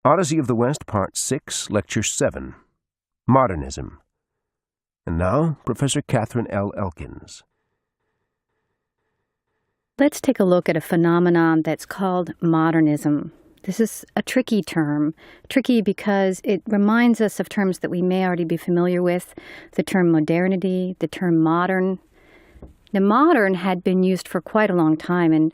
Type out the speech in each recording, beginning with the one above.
Odyssey of the West, Part 6, Lecture 7, Modernism. And now, Professor Catherine L. Elkins. Let's take a look at a phenomenon that's called modernism. This is a tricky term. Tricky because it reminds us of terms that we may already be familiar with, the term modernity, the term modern. Now, modern had been used for quite a long time, and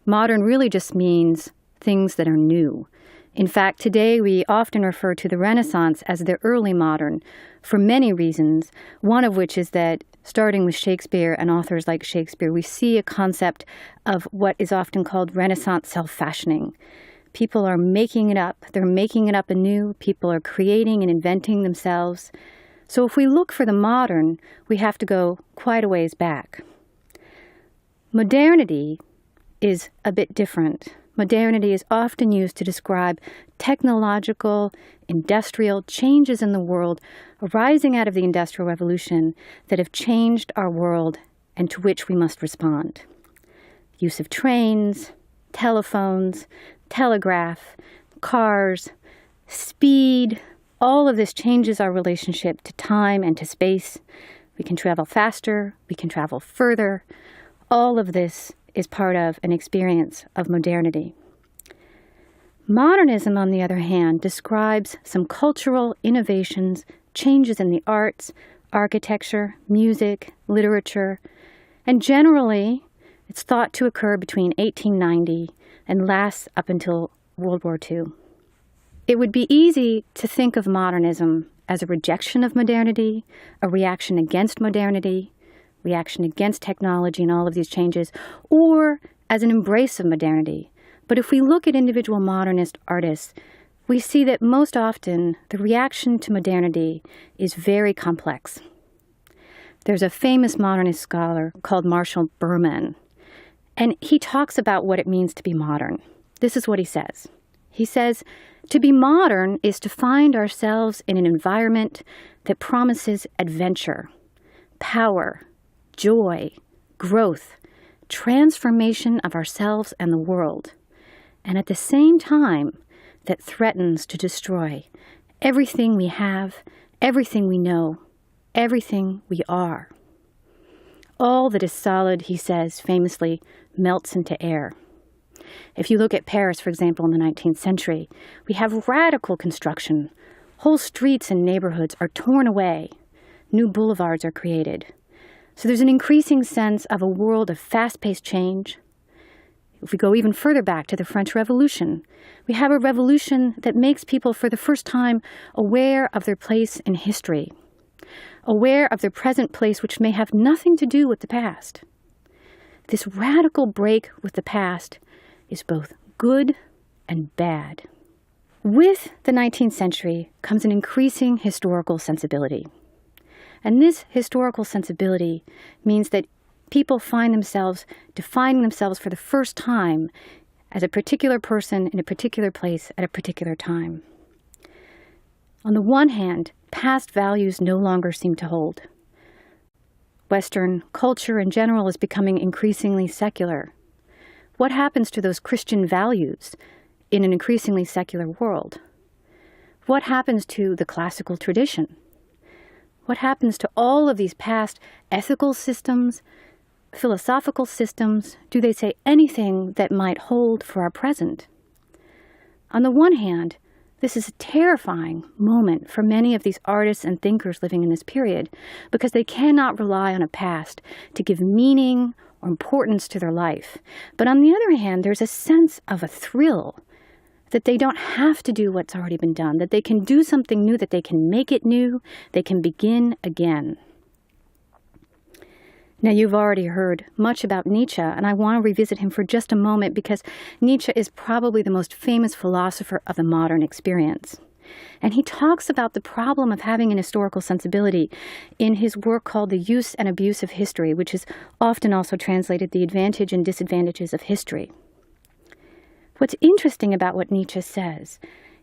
modern really just means things that are new. In fact, today we often refer to the Renaissance as the early modern for many reasons, one of which is that starting with Shakespeare and authors like Shakespeare, we see a concept of what is often called Renaissance self-fashioning. People are making it up. They're making it up anew. People are creating and inventing themselves. So if we look for the modern, we have to go quite a ways back. Modernity is a bit different. Modernity is often used to describe technological, industrial changes in the world arising out of the Industrial Revolution that have changed our world and to which we must respond. Use of trains, telephones, telegraph, cars, speed, all of this changes our relationship to time and to space. We can travel faster, we can travel further. All of this is part of an experience of modernity. Modernism, on the other hand, describes some cultural innovations, changes in the arts, architecture, music, literature, and generally it's thought to occur between 1890 and lasts up until World War II. It would be easy to think of modernism as a rejection of modernity, a reaction against modernity, reaction against technology and all of these changes, or as an embrace of modernity. But if we look at individual modernist artists, we see that most often the reaction to modernity is very complex. There's a famous modernist scholar called Marshall Berman, and he talks about what it means to be modern. This is what he says. He says, to be modern is to find ourselves in an environment that promises adventure, power, joy, growth, transformation of ourselves and the world, and at the same time that threatens to destroy everything we have, everything we know, everything we are. All that is solid, he says famously, melts into air. If you look at Paris, for example, in the 19th century, we have radical construction. Whole streets and neighborhoods are torn away. New boulevards are created. So there's an increasing sense of a world of fast-paced change. If we go even further back to the French Revolution, we have a revolution that makes people for the first time aware of their place in history, aware of their present place, which may have nothing to do with the past. This radical break with the past is both good and bad. With the 19th century comes an increasing historical sensibility. And this historical sensibility means that people find themselves defining themselves for the first time as a particular person in a particular place at a particular time. On the one hand, past values no longer seem to hold. Western culture in general is becoming increasingly secular. What happens to those Christian values in an increasingly secular world? What happens to the classical tradition? What happens to all of these past ethical systems, philosophical systems? Do they say anything that might hold for our present? On the one hand, this is a terrifying moment for many of these artists and thinkers living in this period because they cannot rely on a past to give meaning or importance to their life. But on the other hand, there's a sense of a thrill that they don't have to do what's already been done, that they can do something new, that they can make it new, they can begin again. Now, you've already heard much about Nietzsche, and I want to revisit him for just a moment because Nietzsche is probably the most famous philosopher of the modern experience. And he talks about the problem of having an historical sensibility in his work called The Use and Abuse of History, which is often also translated The Advantage and Disadvantages of History. What's interesting about what Nietzsche says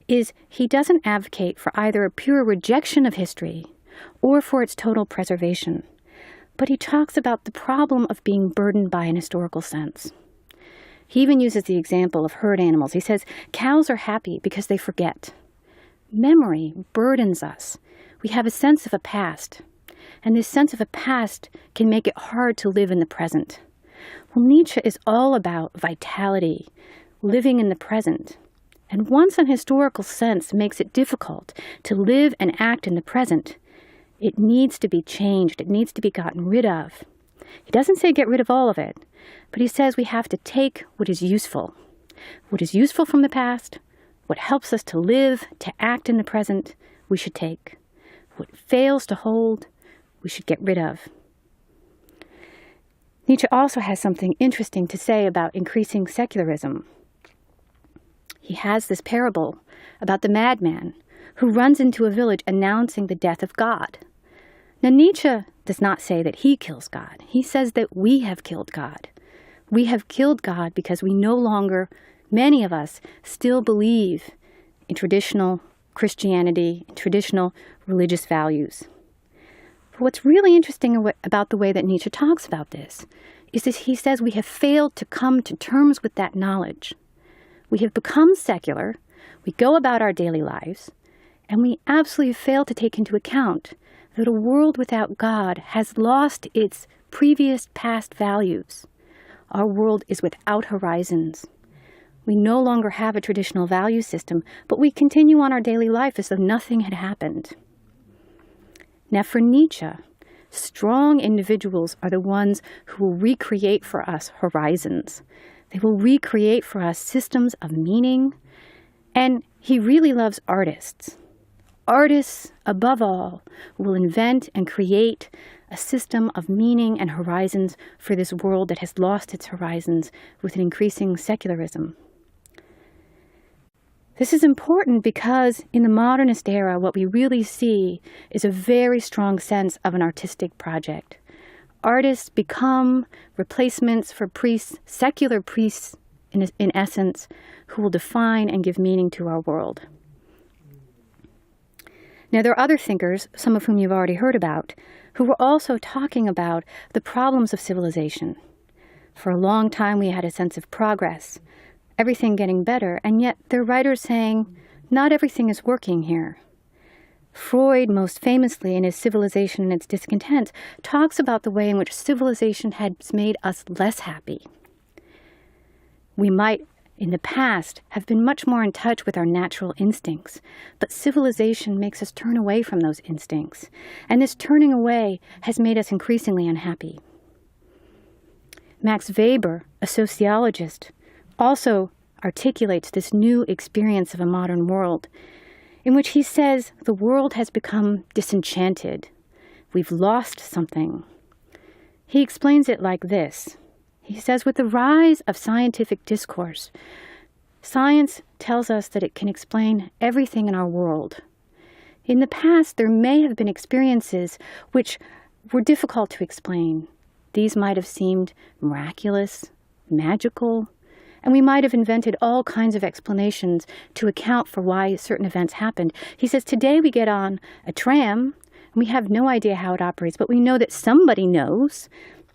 is he doesn't advocate for either a pure rejection of history or for its total preservation, but he talks about the problem of being burdened by an historical sense. He even uses the example of herd animals. He says, cows are happy because they forget. Memory burdens us. We have a sense of a past, and this sense of a past can make it hard to live in the present. Well, Nietzsche is all about vitality, living in the present. And once an historical sense makes it difficult to live and act in the present, it needs to be changed. It needs to be gotten rid of. He doesn't say get rid of all of it, but he says we have to take what is useful from the past, what helps us to live, to act in the present, we should take. What fails to hold, we should get rid of. Nietzsche also has something interesting to say about increasing secularism. He has this parable about the madman who runs into a village announcing the death of God. Now, Nietzsche does not say that he kills God. He says that we have killed God. We have killed God because we no longer, many of us, still believe in traditional Christianity, in traditional religious values. But what's really interesting about the way that Nietzsche talks about this is that he says we have failed to come to terms with that knowledge. We have become secular, we go about our daily lives, and we absolutely fail to take into account that a world without God has lost its previous past values. Our world is without horizons. We no longer have a traditional value system, but we continue on our daily life as though nothing had happened. Now, for Nietzsche, strong individuals are the ones who will recreate for us horizons. They will recreate for us systems of meaning. And he really loves artists. Artists, above all, will invent and create a system of meaning and horizons for this world that has lost its horizons with an increasing secularism. This is important because in the modernist era, what we really see is a very strong sense of an artistic project. Artists become replacements for priests, secular priests in essence, who will define and give meaning to our world. Now, there are other thinkers, some of whom you've already heard about, who were also talking about the problems of civilization. For a long time, we had a sense of progress, everything getting better, and yet there are writers saying, not everything is working here. Freud, most famously in his Civilization and Its Discontents, talks about the way in which civilization has made us less happy. We might, in the past, have been much more in touch with our natural instincts, but civilization makes us turn away from those instincts, and this turning away has made us increasingly unhappy. Max Weber, a sociologist, also articulates this new experience of a modern world, in which he says the world has become disenchanted. We've lost something. He explains it like this. He says, with the rise of scientific discourse, science tells us that it can explain everything in our world. In the past, there may have been experiences which were difficult to explain. These might have seemed miraculous, magical, and we might have invented all kinds of explanations to account for why certain events happened. He says, today we get on a tram, and we have no idea how it operates, but we know that somebody knows,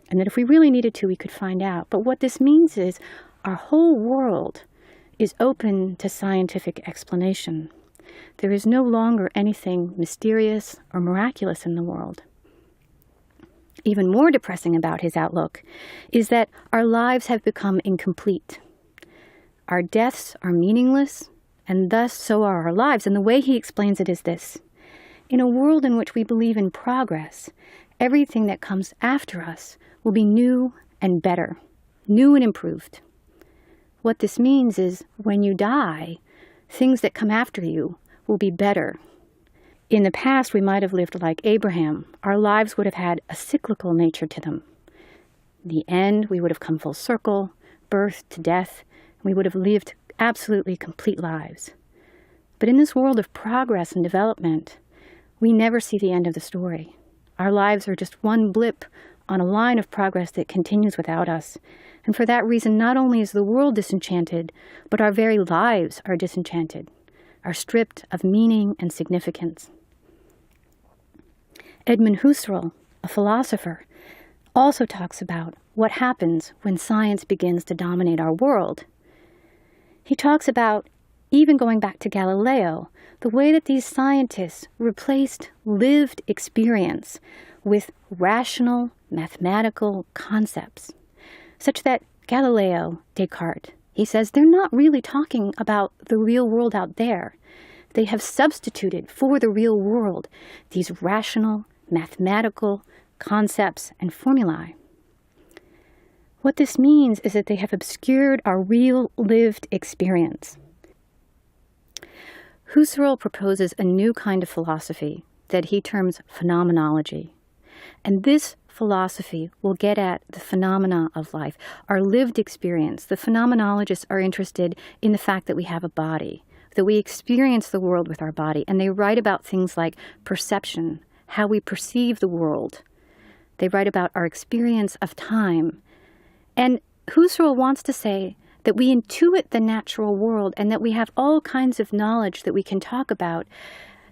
and that if we really needed to, we could find out. But what this means is our whole world is open to scientific explanation. There is no longer anything mysterious or miraculous in the world. Even more depressing about his outlook is that our lives have become incomplete. Our deaths are meaningless, and thus so are our lives. And the way he explains it is this. In a world in which we believe in progress, everything that comes after us will be new and better, new and improved. What this means is when you die, things that come after you will be better. In the past, we might have lived like Abraham. Our lives would have had a cyclical nature to them. In the end, we would have come full circle, birth to death. We would have lived absolutely complete lives. But in this world of progress and development, we never see the end of the story. Our lives are just one blip on a line of progress that continues without us. And for that reason, not only is the world disenchanted, but our very lives are disenchanted, are stripped of meaning and significance. Edmund Husserl, a philosopher, also talks about what happens when science begins to dominate our world. He talks about, even going back to Galileo, the way that these scientists replaced lived experience with rational, mathematical concepts, such that Galileo, Descartes, he says they're not really talking about the real world out there. They have substituted for the real world these rational, mathematical concepts and formulae. What this means is that they have obscured our real lived experience. Husserl proposes a new kind of philosophy that he terms phenomenology. And this philosophy will get at the phenomena of life, our lived experience. The phenomenologists are interested in the fact that we have a body, that we experience the world with our body, and they write about things like perception, how we perceive the world. They write about our experience of time. And Husserl wants to say that we intuit the natural world and that we have all kinds of knowledge that we can talk about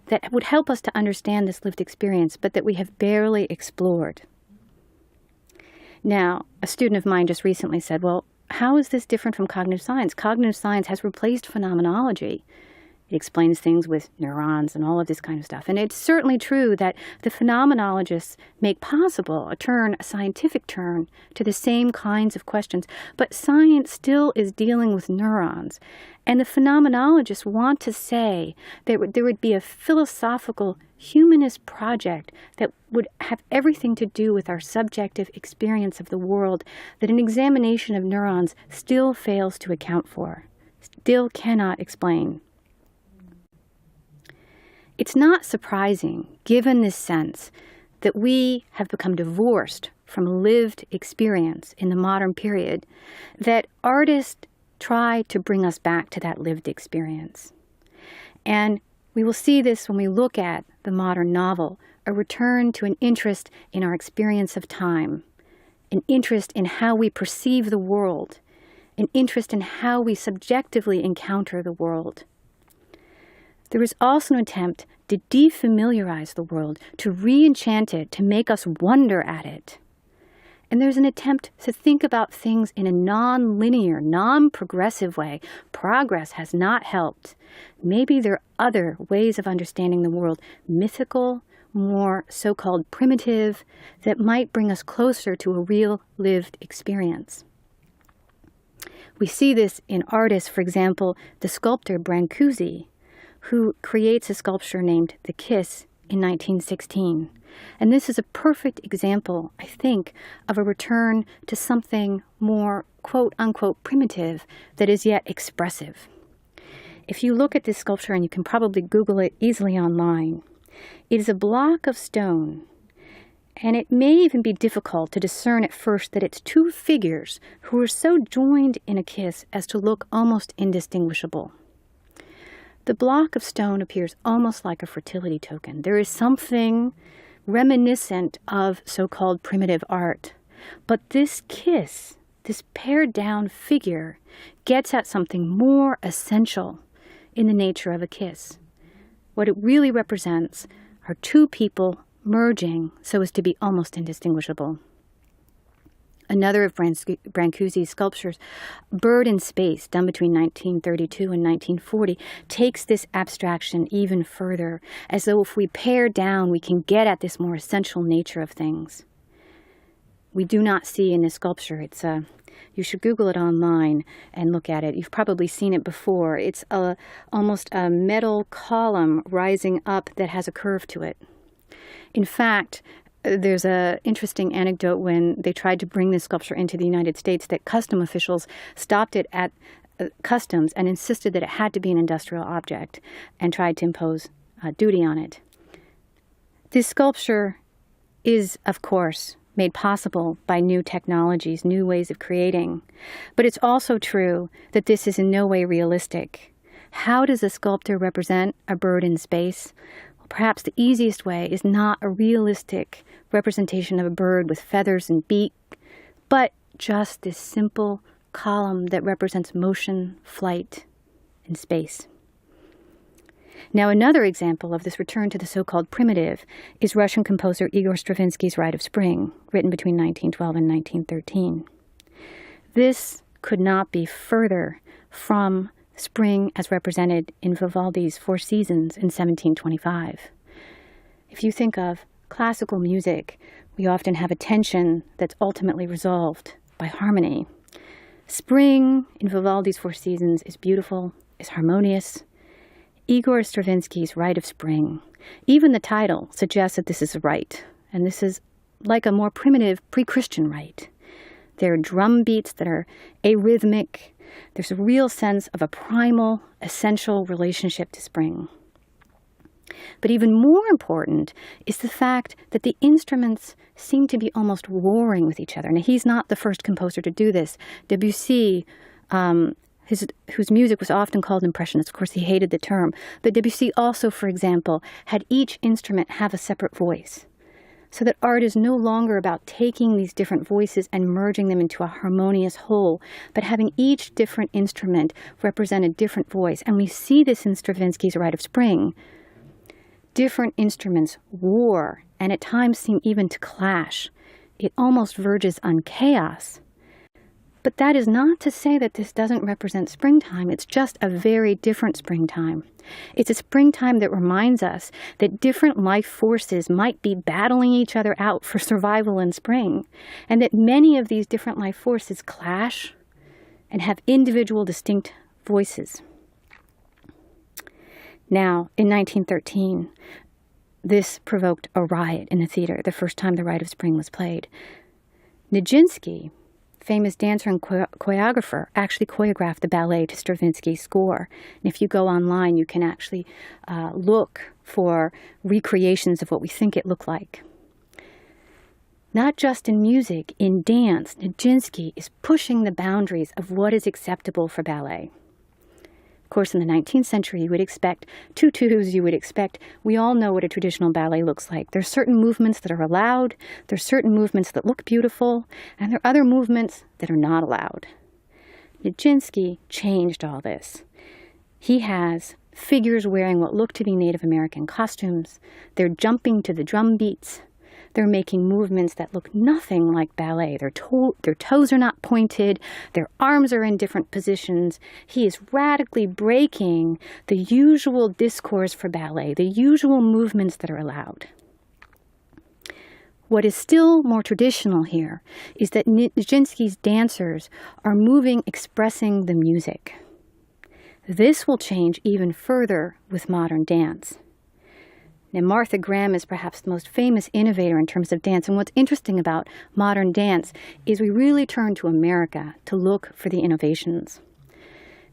that would help us to understand this lived experience, but that we have barely explored. Now, a student of mine just recently said, well, how is this different from cognitive science? Cognitive science has replaced phenomenology. It explains things with neurons and all of this kind of stuff. And it's certainly true that the phenomenologists make possible a scientific turn to the same kinds of questions. But science still is dealing with neurons. And the phenomenologists want to say that there would be a philosophical humanist project that would have everything to do with our subjective experience of the world that an examination of neurons still fails to account for, still cannot explain. It's not surprising, given this sense, that we have become divorced from lived experience in the modern period, that artists try to bring us back to that lived experience. And we will see this when we look at the modern novel, a return to an interest in our experience of time, an interest in how we perceive the world, an interest in how we subjectively encounter the world. There is also an attempt to defamiliarize the world, to re-enchant it, to make us wonder at it. And there's an attempt to think about things in a non-linear, non-progressive way. Progress has not helped. Maybe there are other ways of understanding the world, mythical, more so-called primitive, that might bring us closer to a real lived experience. We see this in artists, for example, the sculptor Brancusi, who creates a sculpture named The Kiss in 1916. And this is a perfect example, I think, of a return to something more quote-unquote primitive that is yet expressive. If you look at this sculpture, and you can probably Google it easily online, it is a block of stone, and it may even be difficult to discern at first that it's two figures who are so joined in a kiss as to look almost indistinguishable. The block of stone appears almost like a fertility token. There is something reminiscent of so-called primitive art. But this kiss, this pared-down figure, gets at something more essential in the nature of a kiss. What it really represents are two people merging so as to be almost indistinguishable. Another of Brancusi's sculptures, Bird in Space, done between 1932 and 1940, takes this abstraction even further, as though if we pare down, we can get at this more essential nature of things. We do not see in this sculpture, you should Google it online and look at it. You've probably seen it before. It's almost a metal column rising up that has a curve to it. In fact, there's an interesting anecdote when they tried to bring this sculpture into the United States that custom officials stopped it at customs and insisted that it had to be an industrial object and tried to impose duty on it. This sculpture is, of course, made possible by new technologies, new ways of creating. But it's also true that this is in no way realistic. How does a sculptor represent a bird in space? Perhaps the easiest way is not a realistic representation of a bird with feathers and beak, but just this simple column that represents motion, flight, and space. Now, another example of this return to the so-called primitive is Russian composer Igor Stravinsky's Rite of Spring, written between 1912 and 1913. This could not be further from spring as represented in Vivaldi's Four Seasons in 1725. If you think of classical music, we often have a tension that's ultimately resolved by harmony. Spring in Vivaldi's Four Seasons is beautiful, is harmonious. Igor Stravinsky's Rite of Spring, even the title suggests that this is a rite, and this is like a more primitive pre-Christian rite. There are drum beats that are arrhythmic. There's a real sense of a primal, essential relationship to spring. But even more important is the fact that the instruments seem to be almost warring with each other. Now, he's not the first composer to do this. Debussy, whose music was often called impressionist, of course he hated the term, but Debussy also, for example, had each instrument have a separate voice. So that art is no longer about taking these different voices and merging them into a harmonious whole, but having each different instrument represent a different voice. And we see this in Stravinsky's Rite of Spring. Different instruments war, and at times seem even to clash. It almost verges on chaos. But that is not to say that this doesn't represent springtime. It's just a very different springtime. It's a springtime that reminds us that different life forces might be battling each other out for survival in spring, and that many of these different life forces clash and have individual distinct voices. Now, in 1913, this provoked a riot in the theater, the first time the Rite of Spring was played. Nijinsky, famous dancer and choreographer, actually choreographed the ballet to Stravinsky's score. And if you go online, you can actually look for recreations of what we think it looked like. Not just in music, in dance, Nijinsky is pushing the boundaries of what is acceptable for ballet. Of course, in the 19th century, you would expect tutus, we all know what a traditional ballet looks like. There's certain movements that are allowed, there's certain movements that look beautiful, and there are other movements that are not allowed. Nijinsky changed all this. He has figures wearing what look to be Native American costumes. They're jumping to the drum beats. They're making movements that look nothing like ballet. Their toes are not pointed. Their arms are in different positions. He is radically breaking the usual discourse for ballet, the usual movements that are allowed. What is still more traditional here is that Nijinsky's dancers are moving, expressing the music. This will change even further with modern dance. Now, Martha Graham is perhaps the most famous innovator in terms of dance, and what's interesting about modern dance is we really turn to America to look for the innovations.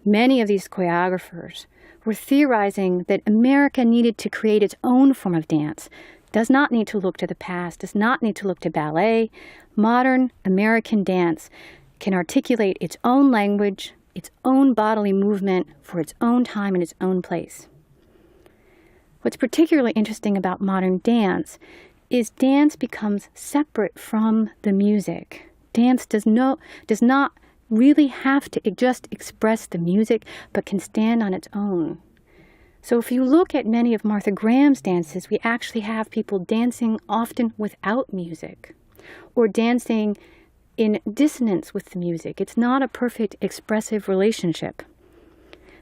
Many of these choreographers were theorizing that America needed to create its own form of dance, does not need to look to the past, does not need to look to ballet. Modern American dance can articulate its own language, its own bodily movement for its own time and its own place. What's particularly interesting about modern dance is dance becomes separate from the music. Dance does not really have to just express the music, but can stand on its own. So if you look at many of Martha Graham's dances, we actually have people dancing often without music, or dancing in dissonance with the music. It's not a perfect expressive relationship.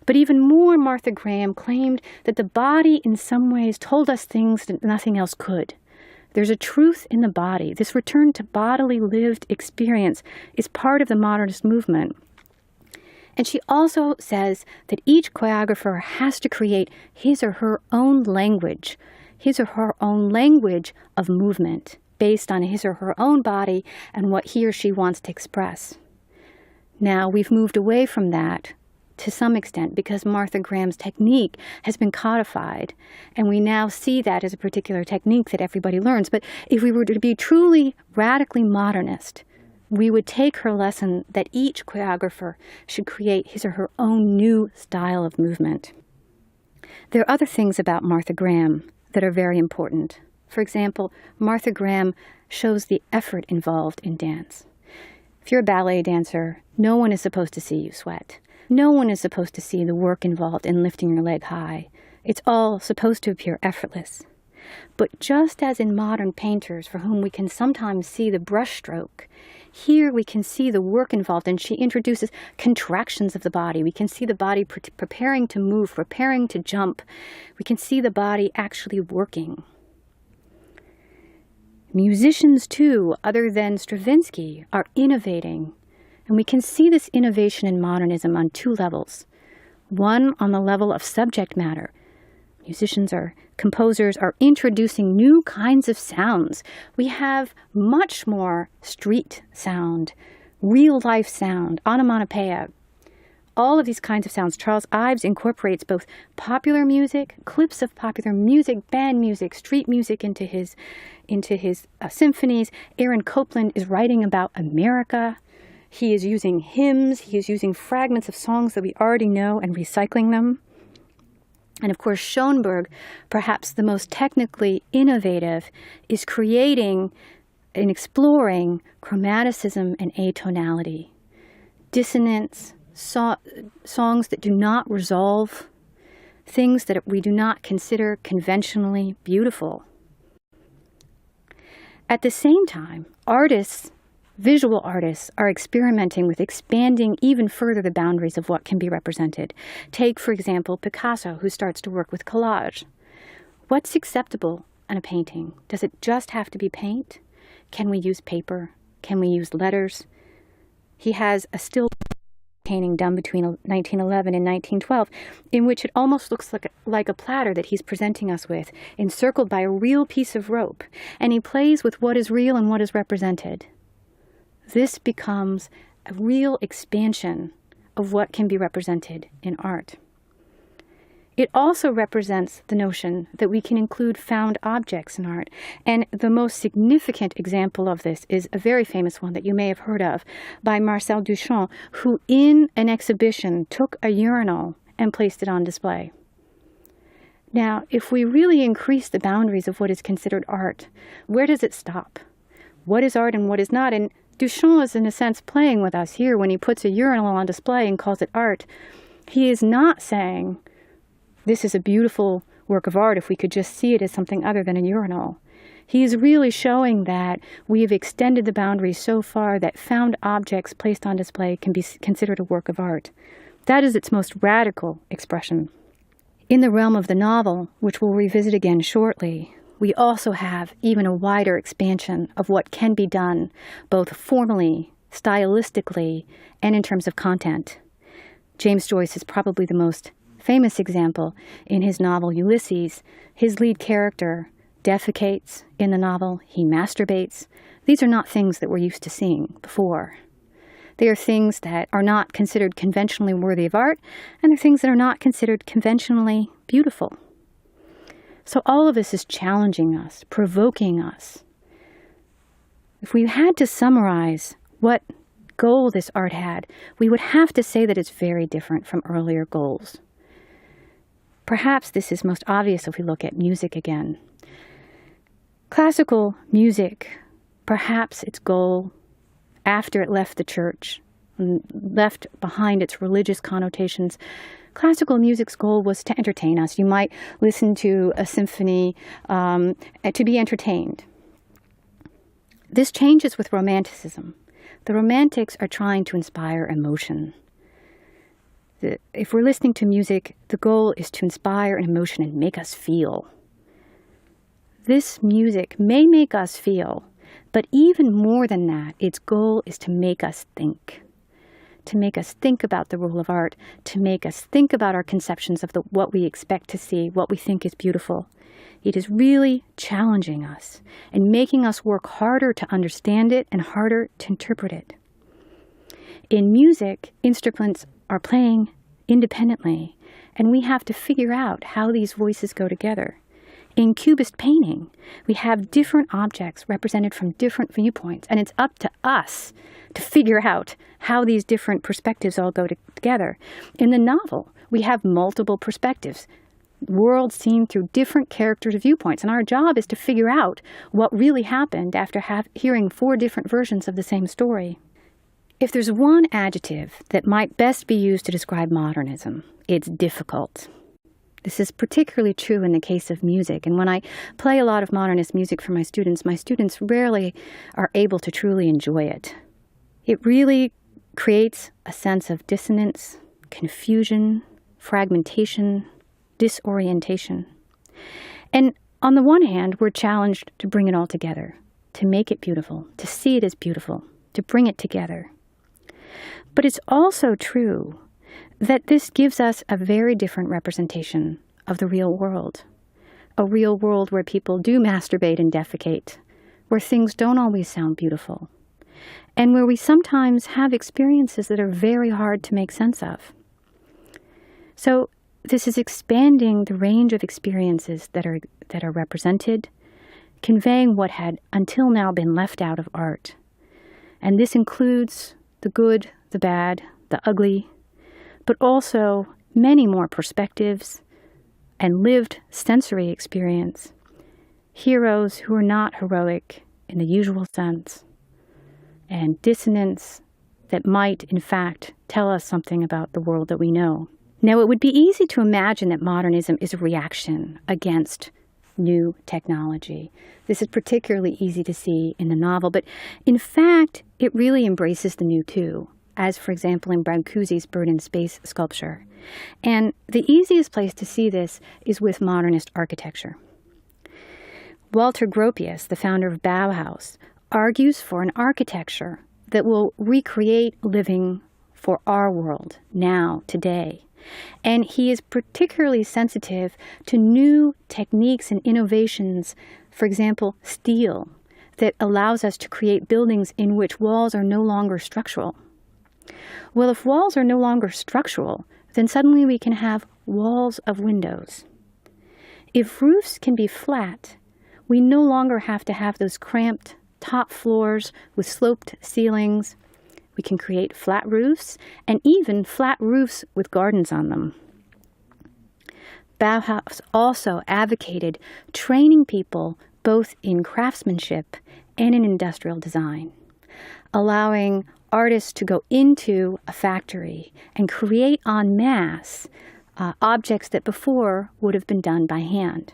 But even more, Martha Graham claimed that the body in some ways told us things that nothing else could. There's a truth in the body. This return to bodily lived experience is part of the modernist movement. And she also says that each choreographer has to create his or her own language, his or her own language of movement based on his or her own body and what he or she wants to express. Now, we've moved away from that to some extent because Martha Graham's technique has been codified, and we now see that as a particular technique that everybody learns. But if we were to be truly radically modernist, we would take her lesson that each choreographer should create his or her own new style of movement. There are other things about Martha Graham that are very important. For example, Martha Graham shows the effort involved in dance. If you're a ballet dancer, no one is supposed to see you sweat. No one is supposed to see the work involved in lifting your leg high, It's all supposed to appear effortless. But just as in modern painters, for whom we can sometimes see the brushstroke, here we can see the work involved, and she introduces contractions of the body. We can see the body preparing to move, preparing to jump. We can see the body actually working. Musicians, too, other than Stravinsky, are innovating. And we can see this innovation in modernism on two levels. One, on the level of subject matter. Composers are introducing new kinds of sounds. We have much more street sound, real-life sound, onomatopoeia. All of these kinds of sounds. Charles Ives incorporates both popular music, clips of popular music, band music, street music into his symphonies. Aaron Copland is writing about America. He is using hymns. He is using fragments of songs that we already know and recycling them. And of course, Schoenberg, perhaps the most technically innovative, is creating and exploring chromaticism and atonality, dissonance, songs that do not resolve, things that we do not consider conventionally beautiful. At the same time, visual artists are experimenting with expanding even further the boundaries of what can be represented. Take, for example, Picasso, who starts to work with collage. What's acceptable in a painting? Does it just have to be paint? Can we use paper? Can we use letters? He has a still painting done between 1911 and 1912 in which it almost looks like a platter that he's presenting us with, encircled by a real piece of rope. And he plays with what is real and what is represented. This becomes a real expansion of what can be represented in art. It also represents the notion that we can include found objects in art. And the most significant example of this is a very famous one that you may have heard of by Marcel Duchamp, who in an exhibition took a urinal and placed it on display. Now, if we really increase the boundaries of what is considered art, where does it stop? What is art and what is not? And Duchamp is, in a sense, playing with us here when he puts a urinal on display and calls it art. He is not saying, this is a beautiful work of art if we could just see it as something other than a urinal. He is really showing that we have extended the boundaries so far that found objects placed on display can be considered a work of art. That is its most radical expression. In the realm of the novel, which we'll revisit again shortly, we also have even a wider expansion of what can be done, both formally, stylistically, and in terms of content. James Joyce is probably the most famous example. In his novel Ulysses, his lead character defecates in the novel, he masturbates. These are not things that we're used to seeing before. They are things that are not considered conventionally worthy of art, and they're things that are not considered conventionally beautiful. So all of this is challenging us, provoking us. If we had to summarize what goal this art had, we would have to say that it's very different from earlier goals. Perhaps this is most obvious if we look at music again. Classical music, perhaps its goal, after it left the church, and left behind its religious connotations, classical music's goal was to entertain us. You might listen to a symphony to be entertained. This changes with Romanticism. The Romantics are trying to inspire emotion. If we're listening to music, the goal is to inspire an emotion and make us feel. This music may make us feel, but even more than that, its goal is to make us think. To make us think about the role of art, to make us think about our conceptions of what we expect to see, what we think is beautiful. It is really challenging us and making us work harder to understand it and harder to interpret it. In music, instruments are playing independently, and we have to figure out how these voices go together. In Cubist painting, we have different objects represented from different viewpoints, and it's up to us to figure out how these different perspectives all go together. In the novel, we have multiple perspectives, worlds seen through different characters' viewpoints, and our job is to figure out what really happened after hearing 4 different versions of the same story. If there's one adjective that might best be used to describe modernism, it's difficult. This is particularly true in the case of music. And when I play a lot of modernist music for my students rarely are able to truly enjoy it. It really creates a sense of dissonance, confusion, fragmentation, disorientation. And on the one hand, we're challenged to bring it all together, to make it beautiful, to see it as beautiful, to bring it together. But it's also true that this gives us a very different representation of the real world. A real world where people do masturbate and defecate, where things don't always sound beautiful, and where we sometimes have experiences that are very hard to make sense of. So this is expanding the range of experiences that are represented, conveying what had until now been left out of art. And this includes the good, the bad, the ugly, but also many more perspectives and lived sensory experience. Heroes who are not heroic in the usual sense, and dissonance that might, in fact, tell us something about the world that we know. Now, it would be easy to imagine that modernism is a reaction against new technology. This is particularly easy to see in the novel, but in fact, it really embraces the new too, as, for example, in Brancusi's Bird in Space sculpture. And the easiest place to see this is with modernist architecture. Walter Gropius, the founder of Bauhaus, argues for an architecture that will recreate living for our world now, today. And he is particularly sensitive to new techniques and innovations, for example, steel, that allows us to create buildings in which walls are no longer structural. Well, if walls are no longer structural, then suddenly we can have walls of windows. If roofs can be flat, we no longer have to have those cramped top floors with sloped ceilings. We can create flat roofs, and even flat roofs with gardens on them. Bauhaus also advocated training people both in craftsmanship and in industrial design, allowing artists to go into a factory and create en masse objects that before would have been done by hand.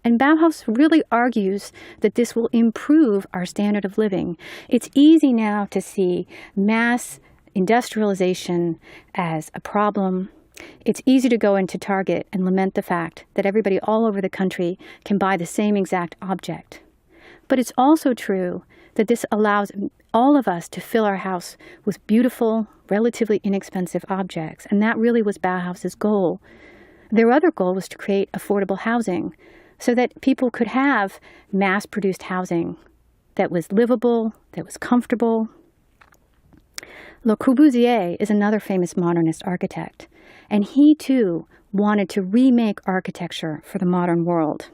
And Bauhaus really argues that this will improve our standard of living. It's easy now to see mass industrialization as a problem. It's easy to go into Target and lament the fact that everybody all over the country can buy the same exact object. But it's also true that this allows all of us to fill our house with beautiful, relatively inexpensive objects. And that really was Bauhaus's goal. Their other goal was to create affordable housing, so that people could have mass-produced housing that was livable, that was comfortable. Le Corbusier is another famous modernist architect, and he too wanted to remake architecture for the modern world.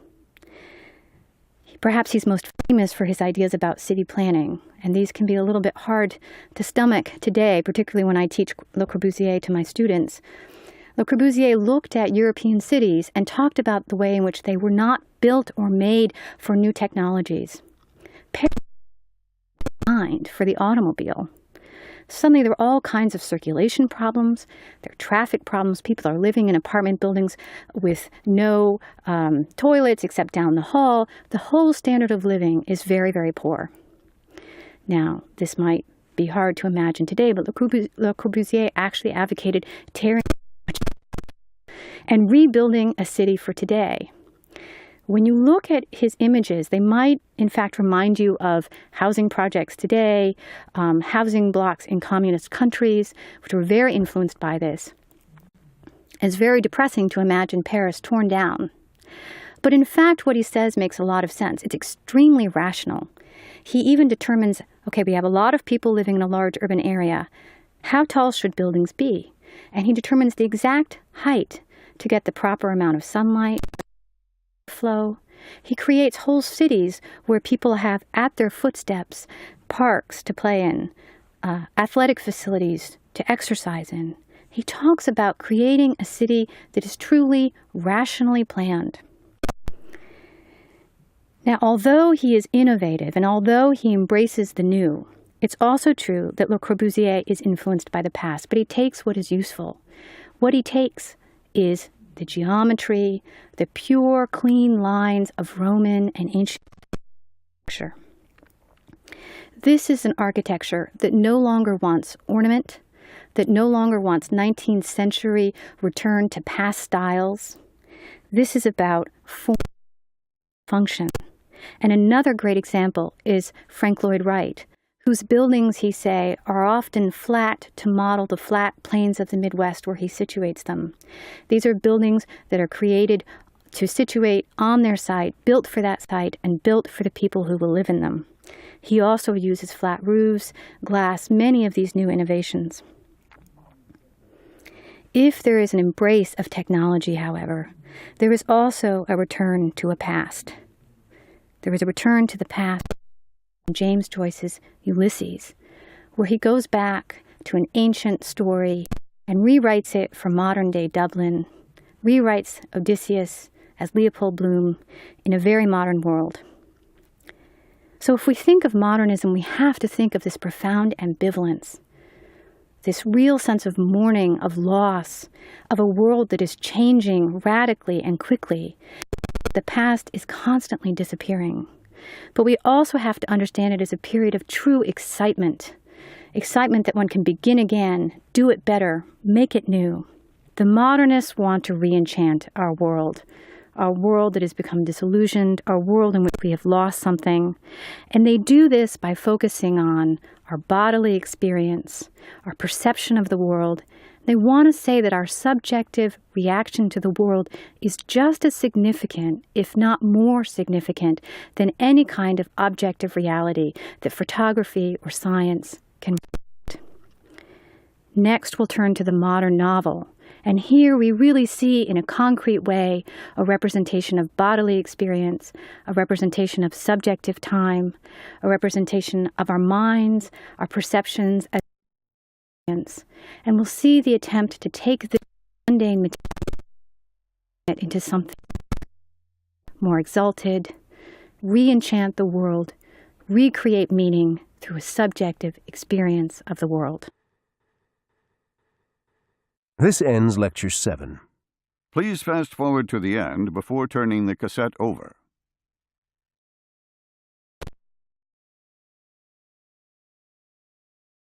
Perhaps he's most famous for his ideas about city planning, and these can be a little bit hard to stomach today, particularly when I teach Le Corbusier to my students. Le Corbusier looked at European cities and talked about the way in which they were not built or made for new technologies. Paris was designed for the automobile. Suddenly there are all kinds of circulation problems, there are traffic problems, people are living in apartment buildings with no toilets except down the hall. The whole standard of living is very, very poor. Now, this might be hard to imagine today, but Le Corbusier actually advocated tearing and rebuilding a city for today. When you look at his images, they might, in fact, remind you of housing projects today, housing blocks in communist countries, which were very influenced by this. It's very depressing to imagine Paris torn down. But in fact, what he says makes a lot of sense. It's extremely rational. He even determines, okay, we have a lot of people living in a large urban area. How tall should buildings be? And he determines the exact height to get the proper amount of sunlight, flow. He creates whole cities where people have at their footsteps parks to play in, athletic facilities to exercise in. He talks about creating a city that is truly rationally planned. Now, although he is innovative and although he embraces the new, it's also true that Le Corbusier is influenced by the past, but he takes what is useful. What he takes is the geometry, the pure, clean lines of Roman and ancient architecture. This is an architecture that no longer wants ornament, that no longer wants 19th century return to past styles. This is about form, function. And another great example is Frank Lloyd Wright, whose buildings, he say, are often flat to model the flat plains of the Midwest where he situates them. These are buildings that are created to situate on their site, built for that site, and built for the people who will live in them. He also uses flat roofs, glass, many of these new innovations. If there is an embrace of technology, however, there is also a return to a past. There is a return to the past in James Joyce's Ulysses, where he goes back to an ancient story and rewrites it for modern-day Dublin, rewrites Odysseus as Leopold Bloom in a very modern world. So if we think of modernism, we have to think of this profound ambivalence, this real sense of mourning, of loss, of a world that is changing radically and quickly. The past is constantly disappearing. But we also have to understand it as a period of true excitement, excitement that one can begin again, do it better, make it new. The modernists want to re-enchant our world that has become disillusioned, our world in which we have lost something. And they do this by focusing on our bodily experience, our perception of the world. They want to say that our subjective reaction to the world is just as significant, if not more significant, than any kind of objective reality that photography or science can reflect. Next, we'll turn to the modern novel. And here we really see in a concrete way a representation of bodily experience, a representation of subjective time, a representation of our minds, our perceptions as experience. And we'll see the attempt to take this mundane material into something more exalted, re-enchant the world, recreate meaning through a subjective experience of the world. This ends Lecture 7. Please fast forward to the end before turning the cassette over.